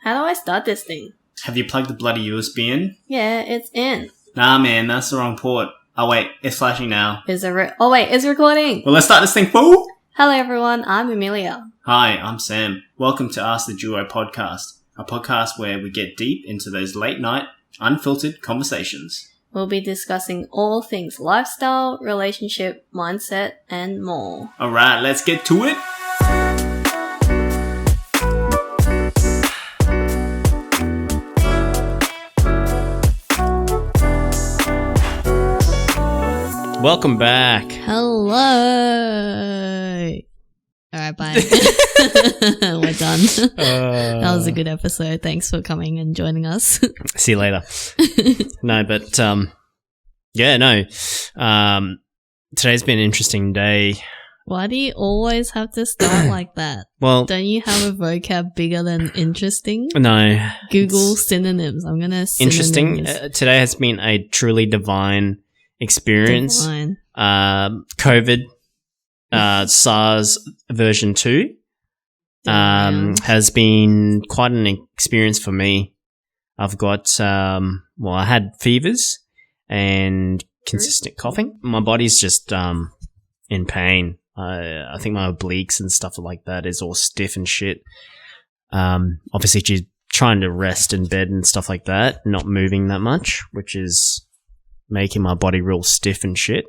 How do I start this thing? Have you plugged the bloody USB in? Yeah, it's in. Nah, man, that's the wrong port. Oh, wait, it's flashing now. Is it it's recording. Well, let's start this thing, fool! Hello everyone, I'm Amelia. Hi, I'm Sam. Welcome to Ask the Duo podcast, a podcast where we get deep into those late night, unfiltered conversations. We'll be discussing all things lifestyle, relationship, mindset, and more. Alright, let's get to it! Welcome back. Hello. Alright, bye. We're done. That was a good episode. Thanks for coming and joining us. See you later. No, but today's been an interesting day. Why do you always have to start like that? Well, don't you have a vocab bigger than interesting? No. Google synonyms. I'm gonna interesting. Today has been a truly divine experience. COVID, SARS version 2 has been quite an experience for me. I've got I had fevers and consistent coughing. My body's just in pain. I think my obliques and stuff like that is all stiff and shit. Obviously she's trying to rest in bed and stuff like that, not moving that much, which is making my body real stiff and shit.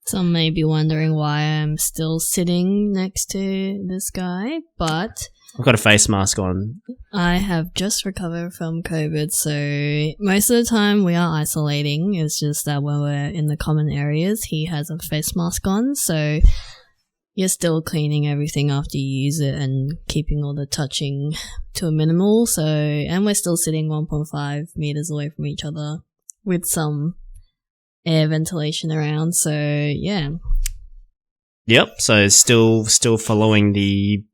Some may be wondering why I'm still sitting next to this guy, but I've got a face mask on. I have just recovered from COVID, so most of the time we are isolating. It's just that when we're in the common areas, he has a face mask on, so you're still cleaning everything after you use it and keeping all the touching to a minimal. So, and we're still sitting 1.5 meters away from each other with some air ventilation around, so yeah. Yep, so still following the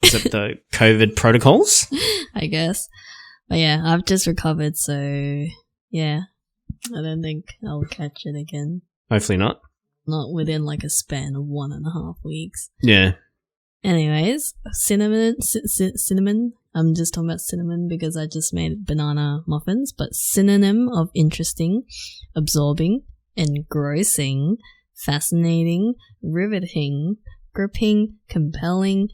COVID protocols, I guess. But yeah, I've just recovered, so yeah, I don't think I'll catch it again. Hopefully not. Not within like a span of 1.5 weeks. Yeah. Anyways, cinnamon. I'm just talking about cinnamon because I just made banana muffins, but synonym of interesting, absorbing, engrossing, fascinating, riveting, gripping, compelling,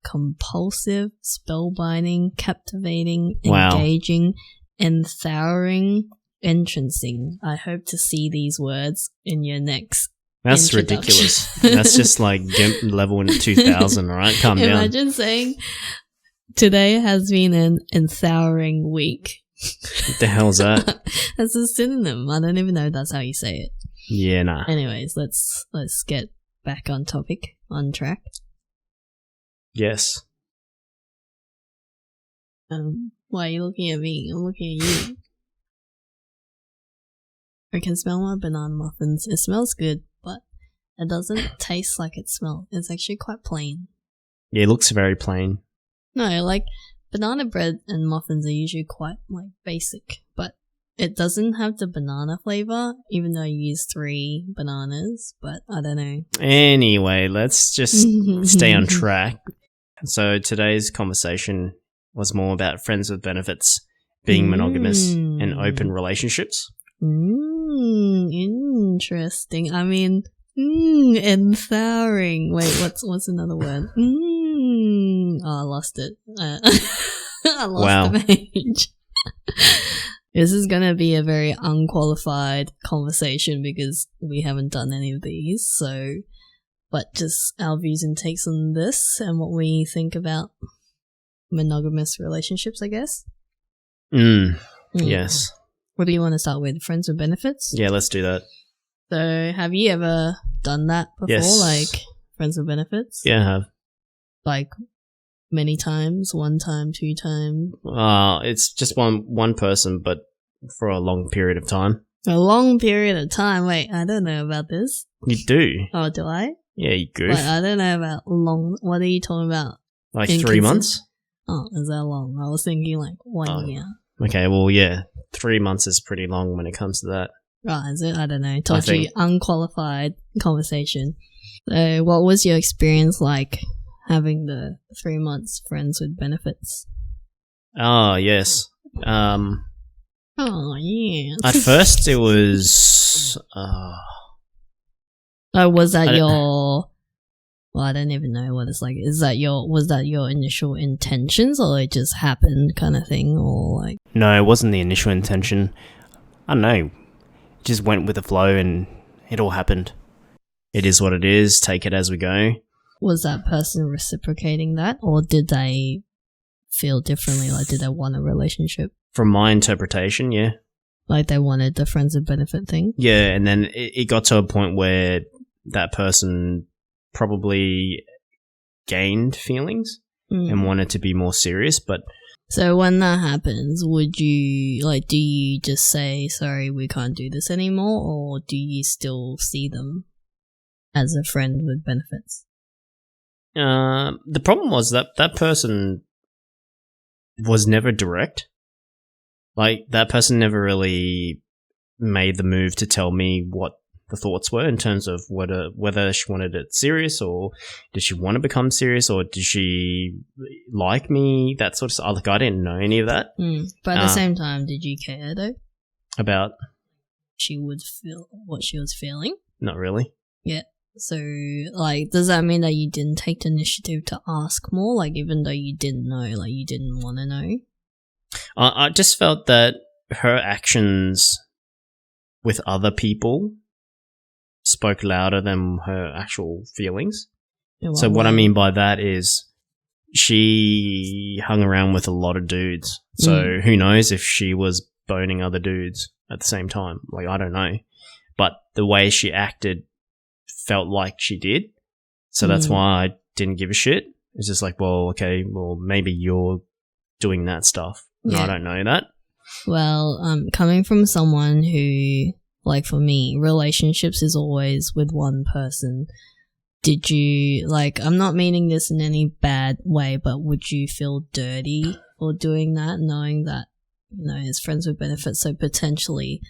compulsive, spellbinding, captivating, engaging, enthowing, entrancing. I hope to see these words in your next That's ridiculous. That's just like GIMP level in 2000, right? Calm down. Imagine saying, today has been an enthowing week. What the hell's that? That's a synonym. I don't even know if that's how you say it. Yeah, nah. Anyways, let's get back on topic, on track. Yes. Why are you looking at me? I'm looking at you. I can smell my banana muffins. It smells good, but it doesn't taste like it smells. It's actually quite plain. Yeah, it looks very plain. No, like banana bread and muffins are usually quite like basic, but it doesn't have the banana flavor, even though I use 3 bananas, but I don't know. Anyway, let's just stay on track. So today's conversation was more about friends with benefits, being monogamous, and open relationships. Interesting. I mean, empowering. Wait, what's another word? Oh, I lost it. I lost the page. This is going to be a very unqualified conversation because we haven't done any of these. So, but just our views and takes on this and what we think about monogamous relationships, I guess. Yes. What do you want to start with? Friends with benefits? Yeah, let's do that. So, have you ever done that before? Yes. Like, friends with benefits? Yeah, I have. Like, many times? 1 time, 2 times? It's just one person, but for a long period of time. A long period of time? Wait, I don't know about this. You do? Oh, do I? Yeah, you goof. Wait, I don't know about long. What are you talking about? Like 3 months? Oh, is that long? I was thinking like 1 year. Okay, well, yeah. 3 months is pretty long when it comes to that. Right, is it? I don't know. Touchy, unqualified conversation. So, what was your experience like having the 3 months friends with benefits? Oh, yes. Oh, yeah. At first, it was... was that your... Well, I don't even know what it's like. Was that your initial intentions, or it just happened kind of thing, or like... No, it wasn't the initial intention. I don't know. Just went with the flow and it all happened. It is what it is. Take it as we go. Was that person reciprocating that, or did they feel differently? Like, did they want a relationship? From my interpretation, yeah. Like, they wanted the friends with benefit thing? Yeah, and then it got to a point where that person probably gained feelings and wanted to be more serious, but... So when that happens, would you, like, do you just say, sorry, we can't do this anymore, or do you still see them as a friend with benefits? The problem was that person was never direct. Like, that person never really made the move to tell me what the thoughts were in terms of whether she wanted it serious, or did she want to become serious, or did she like me, that sort of stuff. Like, I didn't know any of that. But at the same time, did you care though? About? She would feel what she was feeling? Not really. Yeah. So, like, does that mean that you didn't take the initiative to ask more? Like, even though you didn't know, like, you didn't want to know? I just felt that her actions with other people spoke louder than her actual feelings. So what I mean by that is she hung around with a lot of dudes. So who knows if she was boning other dudes at the same time. Like, I don't know. But the way she acted felt like she did. So that's why I didn't give a shit. It's just like, well, okay, well, maybe you're doing that stuff. Yeah. I don't know that. Well, coming from someone who, like, for me, relationships is always with one person. Did you, like, I'm not meaning this in any bad way, but would you feel dirty for doing that, knowing that, you know, it's friends with benefits, so potentially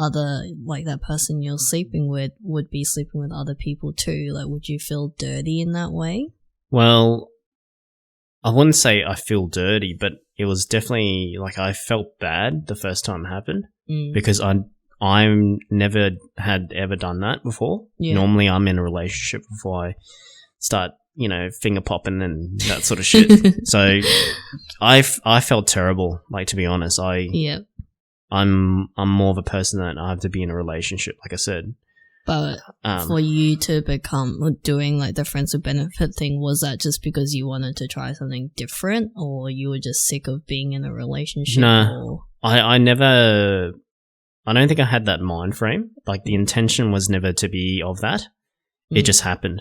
other, like, that person you're sleeping with would be sleeping with other people too? Like, would you feel dirty in that way? Well, I wouldn't say I feel dirty, but it was definitely, like, I felt bad the first time it happened because I'm never had ever done that before. Yeah. Normally I'm in a relationship before I start, you know, finger popping and that sort of shit. So I felt terrible, like, to be honest. I'm more of a person that I have to be in a relationship, like I said. But for you to become doing, like, the friends with benefit thing, was that just because you wanted to try something different, or you were just sick of being in a relationship? No, I never. I don't think I had that mind frame. Like, the intention was never to be of that. It just happened,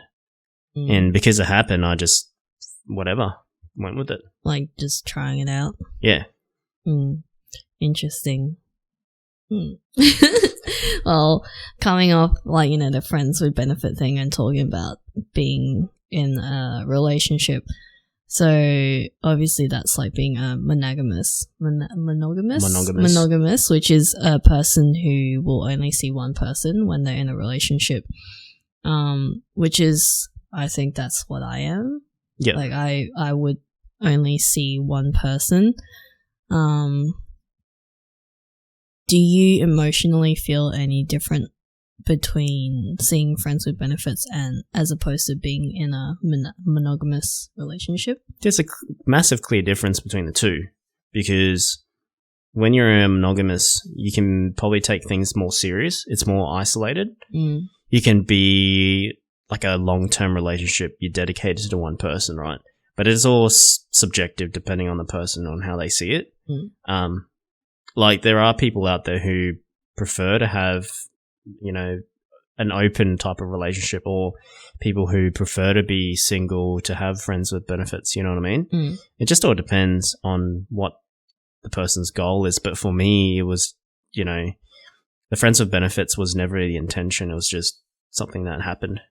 and because it happened, I just whatever went with it. Like, just trying it out. Yeah. Interesting. Well, coming off, like, you know, the friends with benefit thing and talking about being in a relationship. So obviously that's like being a monogamous, which is a person who will only see one person when they're in a relationship. Which is, I think that's what I am. Yeah. Like, I would only see one person. Do you emotionally feel any different between seeing friends with benefits and as opposed to being in a monogamous relationship? There's a massive clear difference between the two, because when you're a monogamous, you can probably take things more serious. It's more isolated. You can be like a long-term relationship. You're dedicated to one person, right? But it's all subjective depending on the person, on how they see it. Like, there are people out there who prefer to have, you know, an open type of relationship, or people who prefer to be single to have friends with benefits, you know what I mean? It just all depends on what the person's goal is. But for me, it was, you know, the friends with benefits was never the intention. It was just something that happened.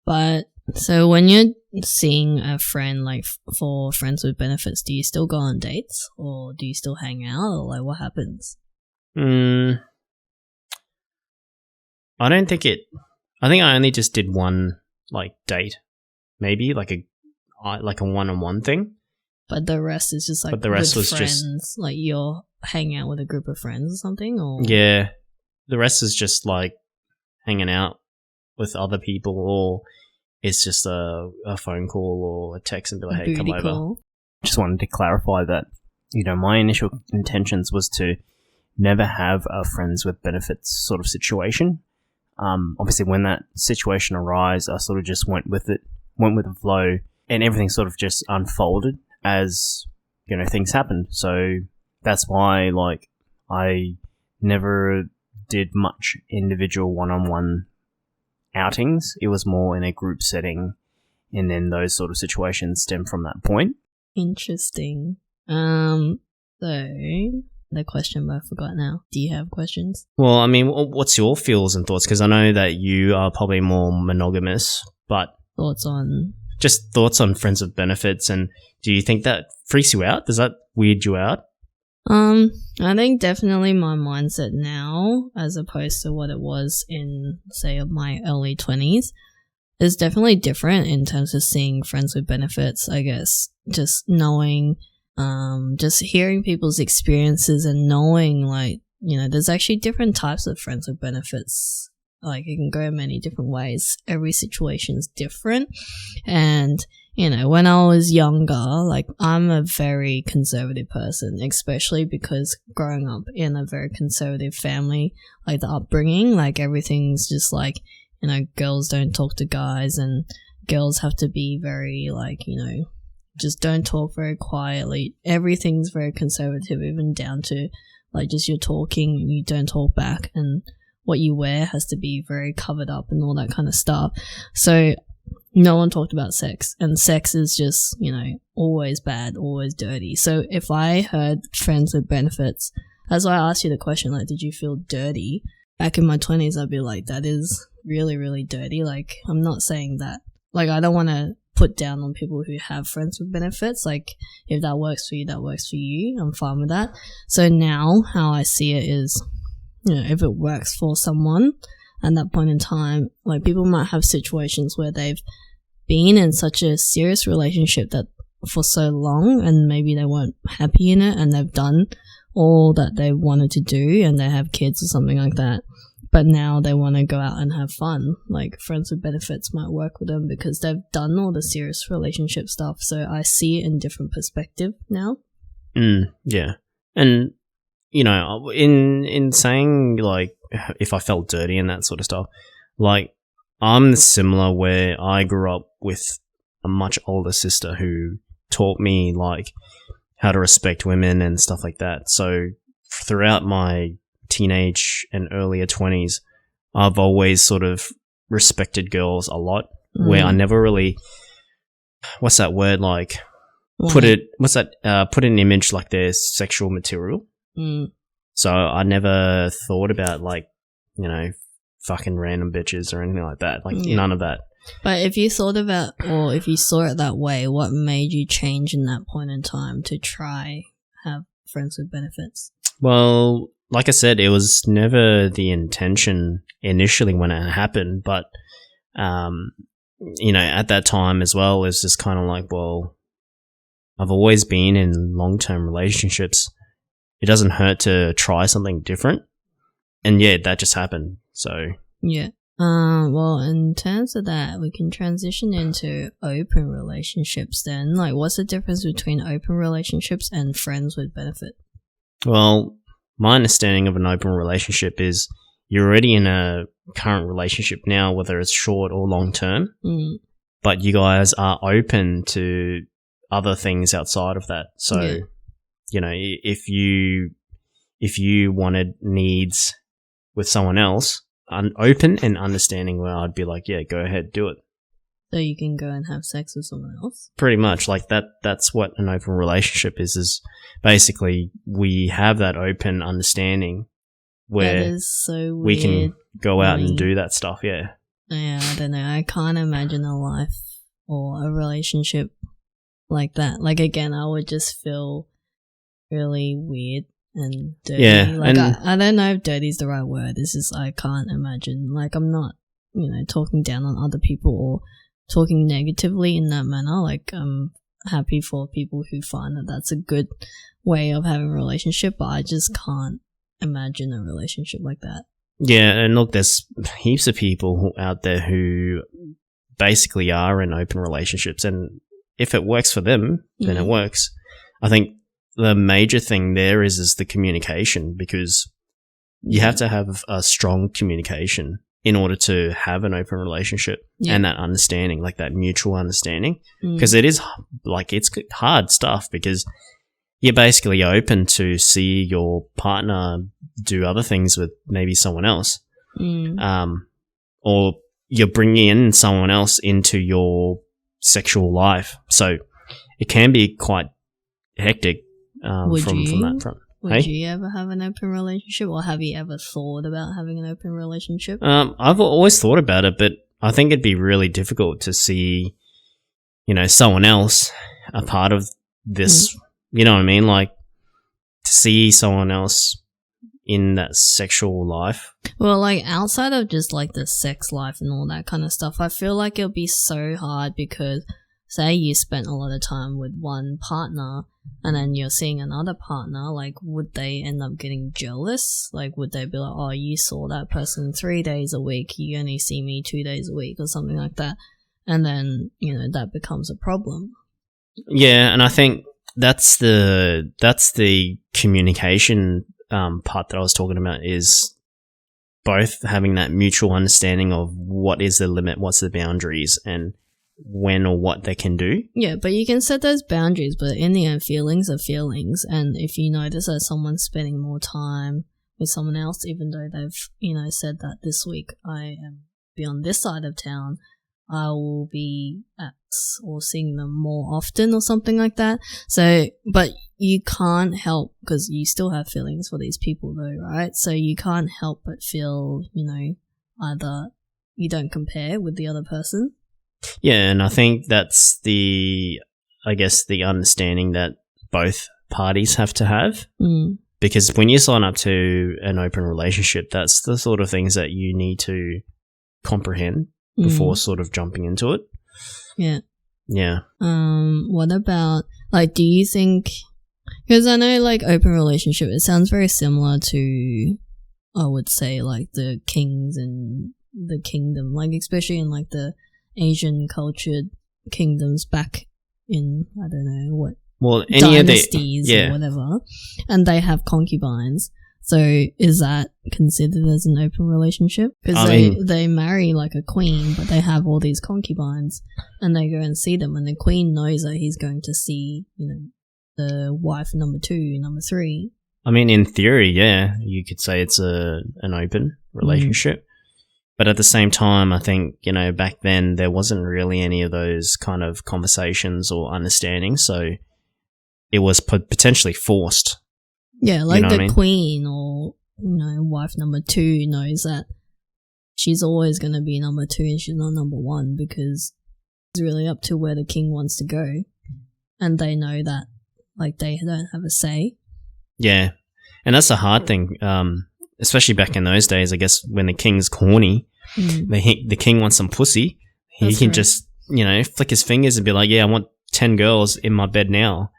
But so when you're seeing a friend, like, for friends with benefits, do you still go on dates, or do you still hang out, or, like, what happens? I don't think I think I only just did one, like, date, maybe like a one-on-one thing. But the rest is just like But the rest with was friends, like you're hanging out with a group of friends or something, or Yeah. The rest is just like hanging out with other people, or it's just a phone call or a text and be like, hey, come booty over. call. Just wanted to clarify that, my initial intentions was to never have a friends with benefits sort of situation. Obviously, when that situation arose, I sort of just went with the flow, and everything sort of just unfolded as, things happened. So that's why, like, I never did much individual one-on-one outings. It was more in a group setting, and then those sort of situations stem from that point. Interesting. So the question I forgot now. Do you have questions? Well, I mean, what's your feels and thoughts? Because I know that you are probably more monogamous, but Thoughts on friends with benefits, and do you think that freaks you out? Does that weird you out? I think definitely my mindset now, as opposed to what it was in, say, my early 20s, is definitely different in terms of seeing friends with benefits, I guess. Just knowing, just hearing people's experiences and knowing, like, there's actually different types of friends with benefits. Like, it can go many different ways. Every situation's different. And, when I was younger, like, I'm a very conservative person, especially because growing up in a very conservative family, like the upbringing, like everything's just like, girls don't talk to guys, and girls have to be very, like, just don't talk very quietly. Everything's very conservative, even down to, like, just you're talking and you don't talk back, and what you wear has to be very covered up and all that kind of stuff. So no one talked about sex, and sex is just, always bad, always dirty. So if I heard friends with benefits, that's why I asked you the question, like, did you feel dirty? Back in my 20s, I'd be like, that is really, really dirty. Like, I'm not saying that. Like, I don't want to put down on people who have friends with benefits. Like, if that works for you, that works for you. I'm fine with that. So now how I see it is, if it works for someone at that point in time, like, people might have situations where they've been in such a serious relationship that for so long, and maybe they weren't happy in it, and they've done all that they wanted to do, and they have kids or something like that, but now they want to go out and have fun. Like, friends with benefits might work with them because they've done all the serious relationship stuff. So I see it in different perspective now. Yeah. And in saying, like, if I felt dirty and that sort of stuff, like, I'm similar, where I grew up with a much older sister who taught me, like, how to respect women and stuff like that. So throughout my teenage and earlier 20s, I've always sort of respected girls a lot, where I never really, what's that word, like, put an image like their sexual material. So I never thought about, like, fucking random bitches or anything like that. Like, none of that. But if you thought about, or if you saw it that way, what made you change in that point in time to try have friends with benefits? Well, like I said, it was never the intention initially when it happened, but, at that time as well, it's just kind of like, well, I've always been in long-term relationships. It doesn't hurt to try something different. And yeah, that just happened. So yeah. Well, in terms of that, we can transition into open relationships then. Like, what's the difference between open relationships and friends with benefit? Well, my understanding of an open relationship is you're already in a current relationship now, whether it's short or long term, but you guys are open to other things outside of that. So, if you wanted needs with someone else, open and understanding, where I'd be like, yeah, go ahead, do it. So you can go and have sex with someone else? Pretty much. Like, that's what an open relationship is basically we have that open understanding where that is so weird. We can go out and do that stuff, yeah. Yeah, I don't know. I can't imagine a life or a relationship like that. Like, again, I would just feel really weird and dirty. Yeah, like, I don't know if dirty is the right word. It's just, I can't imagine. Like, I'm not, talking down on other people or talking negatively in that manner. Like, happy for people who find that that's a good way of having a relationship, but I just can't imagine a relationship like that. Yeah, and look, there's heaps of people out there who basically are in open relationships, and if it works for them, then it works. I think the major thing there is the communication, because you have to have a strong communication in order to have an open relationship and that understanding, like that mutual understanding, because it is like, it's hard stuff, because you're basically open to see your partner do other things with maybe someone else, or you're bringing in someone else into your sexual life. So it can be quite hectic from that front. Would you ever have an open relationship, or have you ever thought about having an open relationship? I've always thought about it, but I think it'd be really difficult to see, someone else a part of this. You know what I mean? Like, to see someone else in that sexual life. Well, like, outside of just, like, the sex life and all that kind of stuff, I feel like it'll be so hard because, say you spent a lot of time with one partner and then you're seeing another partner, like, would they end up getting jealous? Like, would they be like, oh, you saw that person 3 days a week, you only see me 2 days a week, or something like that? And then, that becomes a problem. Yeah, and I think that's the communication part that I was talking about, is both having that mutual understanding of what is the limit, what's the boundaries, and when or what they can do. Yeah, but you can set those boundaries, but in the end, feelings are feelings. And if you notice that someone's spending more time with someone else, even though they've, said that this week I am be on this side of town, I will be at or seeing them more often or something like that. So, but you can't help, because you still have feelings for these people though, right? So you can't help but feel, either you don't compare with the other person. Yeah, and I think that's the understanding that both parties have to have. Because when you sign up to an open relationship, that's the sort of things that you need to comprehend before sort of jumping into it. Yeah. Yeah. What about, like, do you think, because I know, like, open relationship, it sounds very similar to, I would say, like, the kings and the kingdom, like, especially in, like, the Asian cultured kingdoms back in, I don't know what, any dynasties or whatever, and they have concubines. So is that considered as an open relationship? Because they marry like a queen, but they have all these concubines, and they go and see them, and the queen knows that he's going to see, the wife number 2, number 3. I mean, in theory, yeah, you could say it's an open relationship. But at the same time, I think, back then there wasn't really any of those kind of conversations or understanding, so it was potentially forced. Yeah, like the queen or, wife number 2 knows that she's always going to be number 2 and she's not number 1, because it's really up to where the king wants to go. And they know that, like, they don't have a say. Yeah. And that's a hard thing, especially back in those days, I guess, when the king's corny, the king wants some pussy, he can just, flick his fingers and be like, yeah, I want 10 girls in my bed now.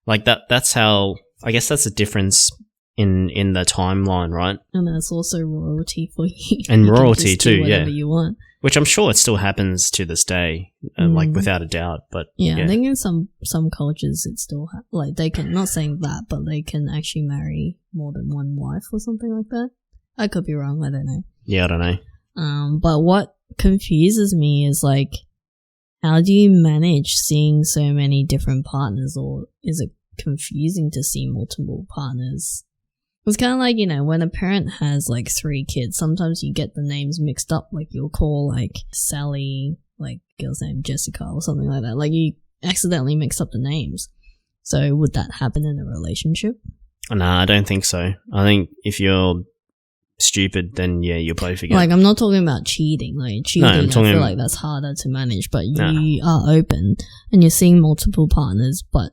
Like, that's how... I guess that's a difference in the timeline, right? And that's also royalty for you. And royalty too, whatever you want. Which I'm sure it still happens to this day, like, without a doubt. But yeah, I think in some cultures it still like, they can, not saying that, but they can actually marry more than one wife or something like that. I could be wrong. I don't know. Yeah, I don't know. But what confuses me is, like, how do you manage seeing so many different partners, or is it confusing to see multiple partners? It's kind of like, when a parent has like 3 kids, sometimes you get the names mixed up. Like, you'll call like Sally, like, girl's name Jessica or something like that. Like, you accidentally mix up the names. So would that happen in a relationship? Nah, I don't think so. I think if you're stupid, then yeah, you'll probably forget. Like, I'm not talking about cheating. Like, cheating, I feel like that's harder to manage, but you are open and you're seeing multiple partners, but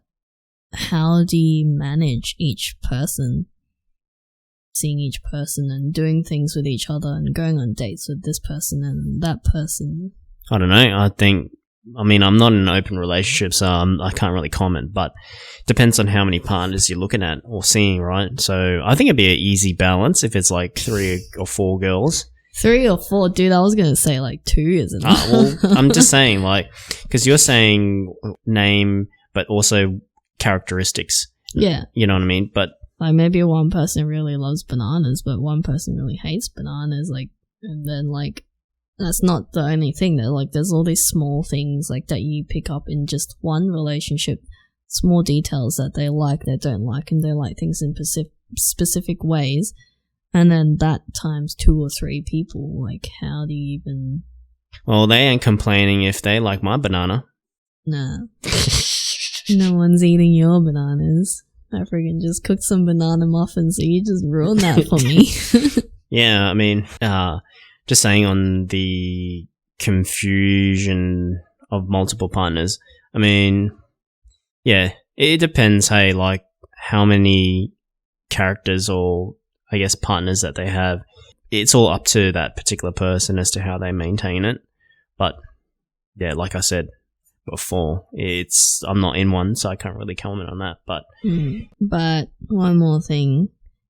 how do you manage each person, seeing each person and doing things with each other and going on dates with this person and that person? I don't know. I think I mean, I'm not in an open relationship, so I can't really comment, but depends on how many partners you're looking at or seeing, right? So I think it'd be an easy balance if it's like 3 or 4 girls. 3 or 4, dude. I was gonna say like 2, isn't it? Well, I'm just saying, like, because you're saying name, but also characteristics. Yeah. You know what I mean? But like maybe one person really loves bananas, but one person really hates bananas. Like, and then like that's not the only thing. That like there's all these small things like that you pick up in just one relationship. Small details that they like, they don't like, and they like things in specific ways. And then that times 2 or 3 people, like how do you even... Well, they ain't complaining if they like my banana. Nah. No one's eating your bananas. I freaking just cooked some banana muffins, so you just ruined that for me. Yeah, I mean, just saying on the confusion of multiple partners, I mean, yeah, it depends, hey, like how many characters or I guess partners that they have. It's all up to that particular person as to how they maintain it. But yeah, like I said before, I'm not in one, so I can't really comment on that. But But one more thing.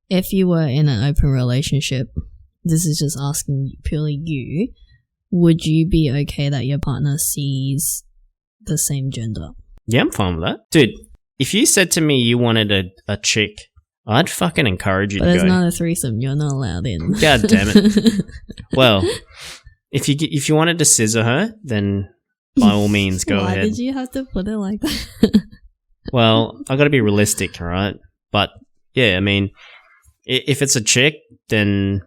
If you were in an open relationship, this is just asking purely you, would you be okay that your partner sees the same gender? Yeah, I'm fine with that. Dude, if you said to me you wanted a chick, I'd fucking encourage you to go. But it's not a threesome. You're not allowed in. God damn it. Well, if you wanted to scissor her, then by all means go ahead. Why did you have to put it like that? Well, I got to be realistic, all right? But yeah, I mean, if it's a chick, then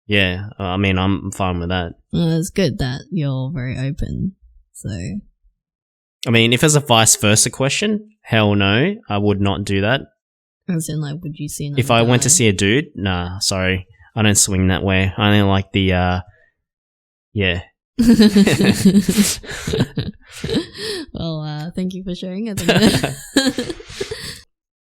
yeah, I mean, I'm fine with that. Well, it's good that you're very open. So, I mean, if it's a vice versa question, hell no, I would not do that. as in, like, would you see another If I went to guy? see a dude, nah, sorry. I don't swing that way. I only like the, yeah. Well, thank you for sharing it.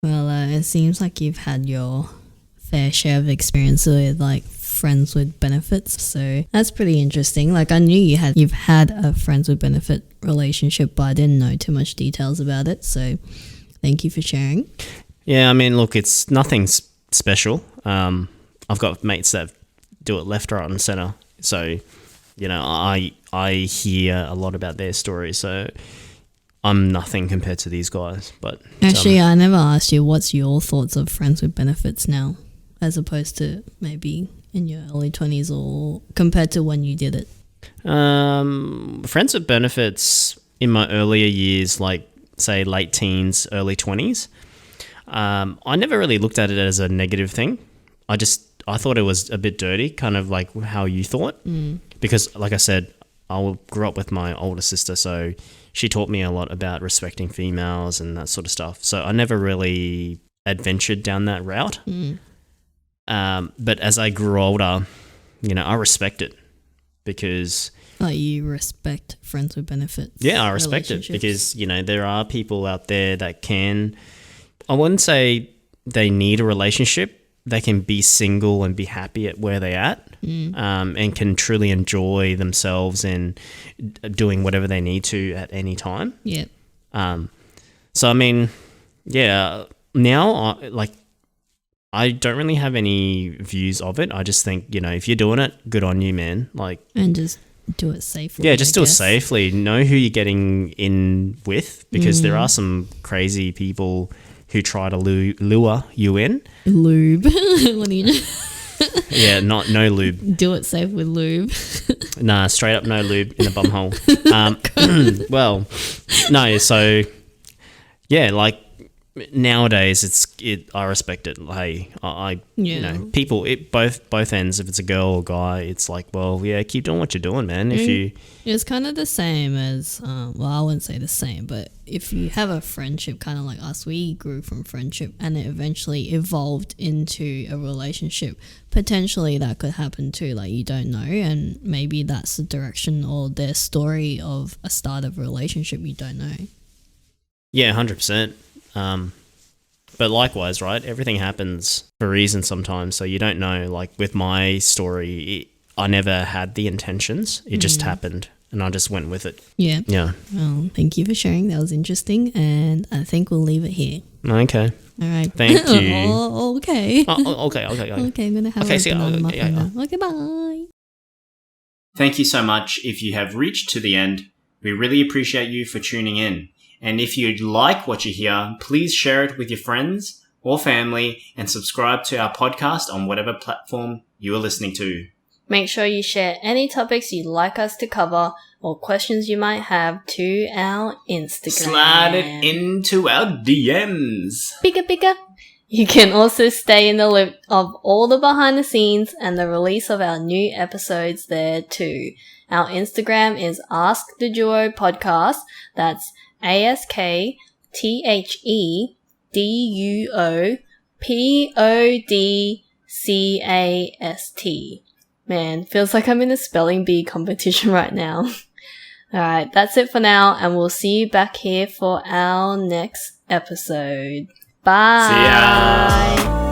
Well, it seems like you've had your fair share of experience with like friends with benefits, so that's pretty interesting. Like, I knew you've had a friends with benefit relationship, but I didn't know too much details about it. So, thank you for sharing. Yeah, I mean, look, it's nothing special. I've got mates that do it left, right, and center. So, you know, I hear a lot about their stories. So, I'm nothing compared to these guys. But Actually, I never asked you what's your thoughts of friends with benefits now, as opposed to maybe in your early 20s or compared to when you did it. Friends with benefits in my earlier years, like say late teens, early 20s. I never really looked at it as a negative thing. I thought it was a bit dirty, kind of like how you thought. Because, like I said, I grew up with my older sister, so she taught me a lot about respecting females and that sort of stuff. So I never really adventured down that route. But as I grew older, you know, I respect it because... Like, you respect friends with benefits? Yeah, I respect it because, you know, there are people out there that can... I wouldn't say they need a relationship. They can be single and be happy at where they're at, and can truly enjoy themselves and doing whatever they need to at any time. Yeah. So, I mean, yeah, now, I don't really have any views of it. I just think, you know, if you're doing it, good on you, man. Like, And just do it safely. yeah, just do it safely. Know who you're getting in with, because there are some crazy people who try to lure you in. Lube. What do you know? Yeah, no lube. Do it safe with lube. Nah, straight up no lube in the bum hole. Well, no, so yeah, like nowadays I respect it. Hey, you know, people, both ends, if it's a girl or guy, it's like, well, yeah, keep doing what you're doing, man. It's kind of the same as, well, I wouldn't say the same, but if you have a friendship, kind of like us, we grew from friendship and it eventually evolved into a relationship. Potentially that could happen too, like, you don't know, and maybe that's the direction or their story of a start of a relationship, you don't know. Yeah, 100%. But likewise, right, everything happens for a reason sometimes, so you don't know. Like with my story, I never had the intentions. It just happened. and I just went with it. Yeah. Yeah. Well, thank you for sharing. That was interesting, and I think we'll leave it here. Okay. All right. Thank you. Oh, okay. Okay. Okay, I'm gonna have a banana muffin now. Okay, bye. Thank you so much if you have reached to the end. We really appreciate you for tuning in. And if you like what you hear, please share it with your friends or family and subscribe to our podcast on whatever platform you are listening to. Make sure you share any topics you'd like us to cover or questions you might have to our Instagram. Slide it into our DMs. Pika. You can also stay in the loop of all the behind the scenes and the release of our new episodes there too. Our Instagram is Ask the Duo Podcast. That's AskTheDuoPodcast. Man, feels like I'm in a spelling bee competition right now. Alright, that's it for now, and we'll see you back here for our next episode. Bye! See ya!